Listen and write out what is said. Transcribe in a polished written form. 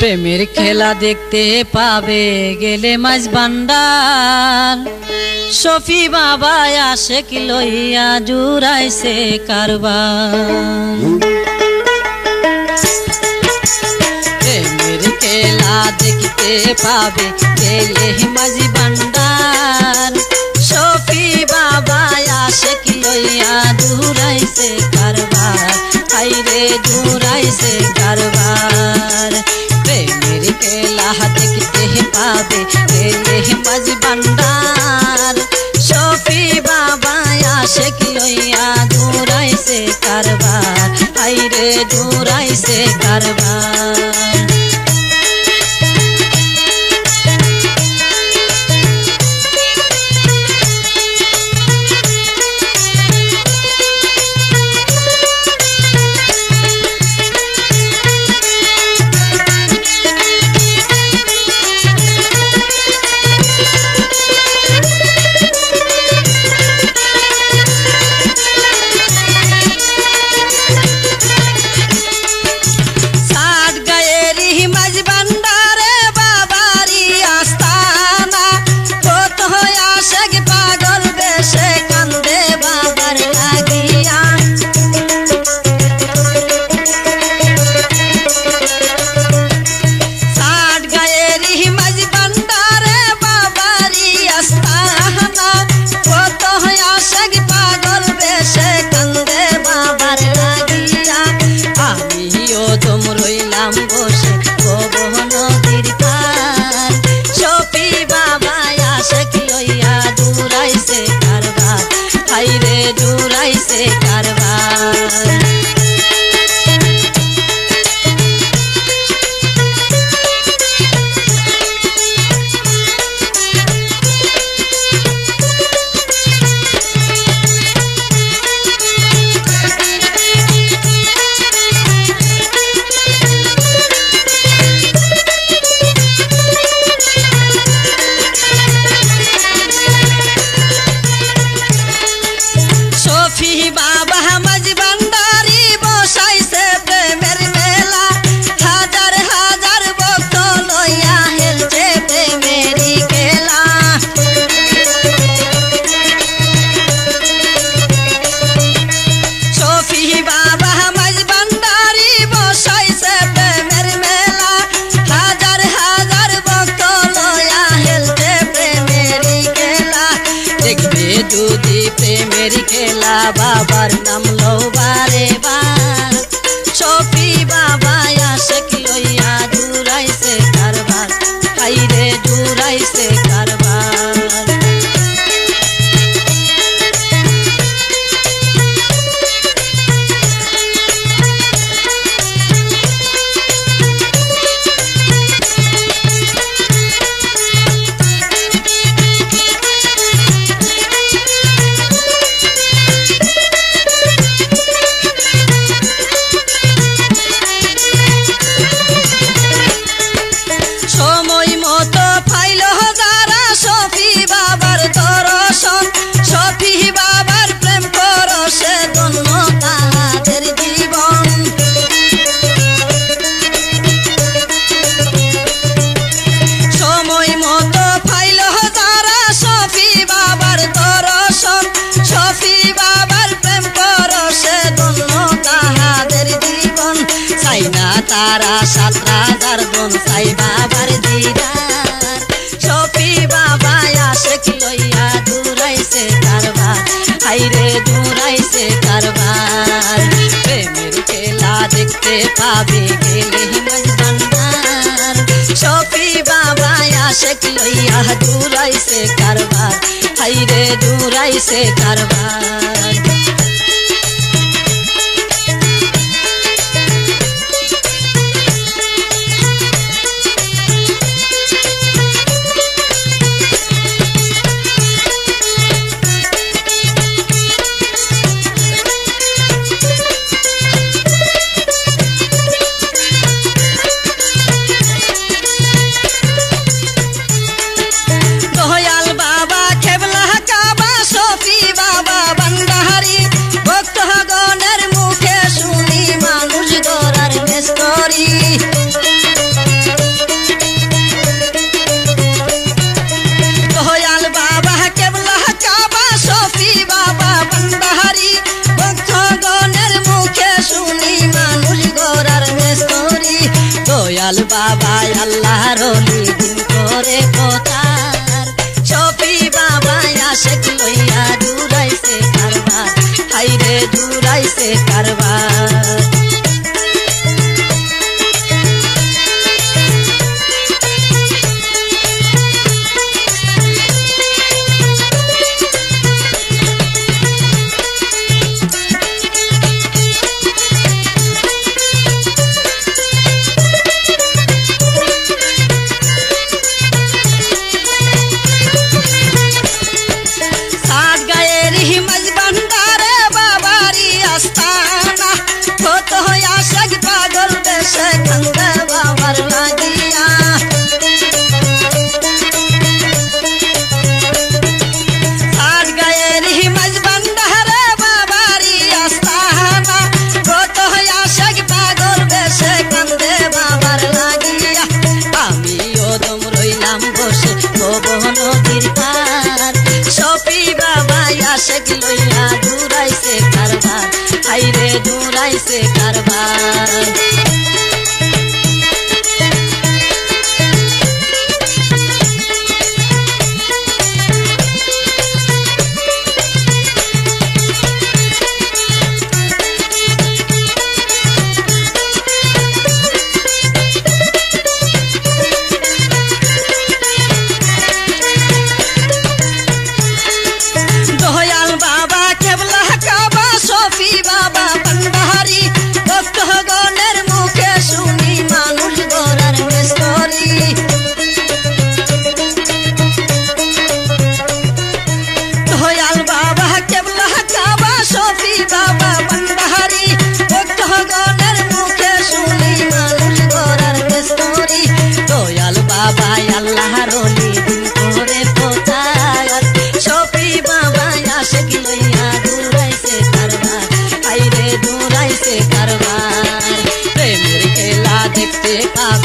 প্রেমের খেলা দেখতে পাবে গেলে মাঝ ভান্ডার। শফি বাবা আশেক লইয়া জুড়াইছে কারবার। প্রেমের খেলা দেখতে পাবে গেলে মাঝ ভান্ডার। শফি বাবা আশেক লইয়া জুড়াইছে কারবার। হাইরে জুড়াইছে কারবার। প্রেমের খেলা দেখতে পাবে গেলে মাঝ ভান্ডার। শফি বাবা আশেক লইয়া জুড়াইছে কারবার। হাইরে জুড়াইছে কারবার। জুড়াইছে কারবার। যদি প্রেমের খেলা বাবার নাম লো বারে বার। শফি বাবা আশেক লইয়া জুড়াইছে কারবার। হাইরে জুড়াইছে কারবার। তারা ৭,০০০ জন সাই বাবার দিদার। শফি বাবা আশেক লইয়া জুড়াইছে কারবার। হাইরে জুড়াইছে কারবার। প্রেমের খেলা দেখতে পাবে গেলে মাঝ ভান্ডার। শফি বাবা আশেক লইয়া জুড়াইছে কারবার। হাইরে জুড়াইছে কারবার। দয়াল বাবা খেবলা কাবা শফি বাবা ভান্ডারি। দয়াল বাবা আল্লাহর ওলি দিন করে প্রচার শফি বাবা আশেক লইয়া জুড়াইছে কারবার হাইরে জুড়াইছে কারবার আশেক লইয়া জুড়াইছে কারবার হাইরে জুড়াইছে কারবার বাবা বন্ডারি ভক্তগণের মুখে শুনি মানুষ গড়ার মেস্তরি দয়াল বাবা কেবলা কাবা শফি বাবা বন্ডারি ভক্তগণের মুখে শুনি মানুষ গড়ার মেস্তরি দয়াল বাবা আল্লাহর ওলি দিন করে প্রচার শফি বাবা আশেক লইয়া জুড়াইছে কারবার হাইরে জুড়াইছে কারবার প্রেমের খেলা দেখতে পাবে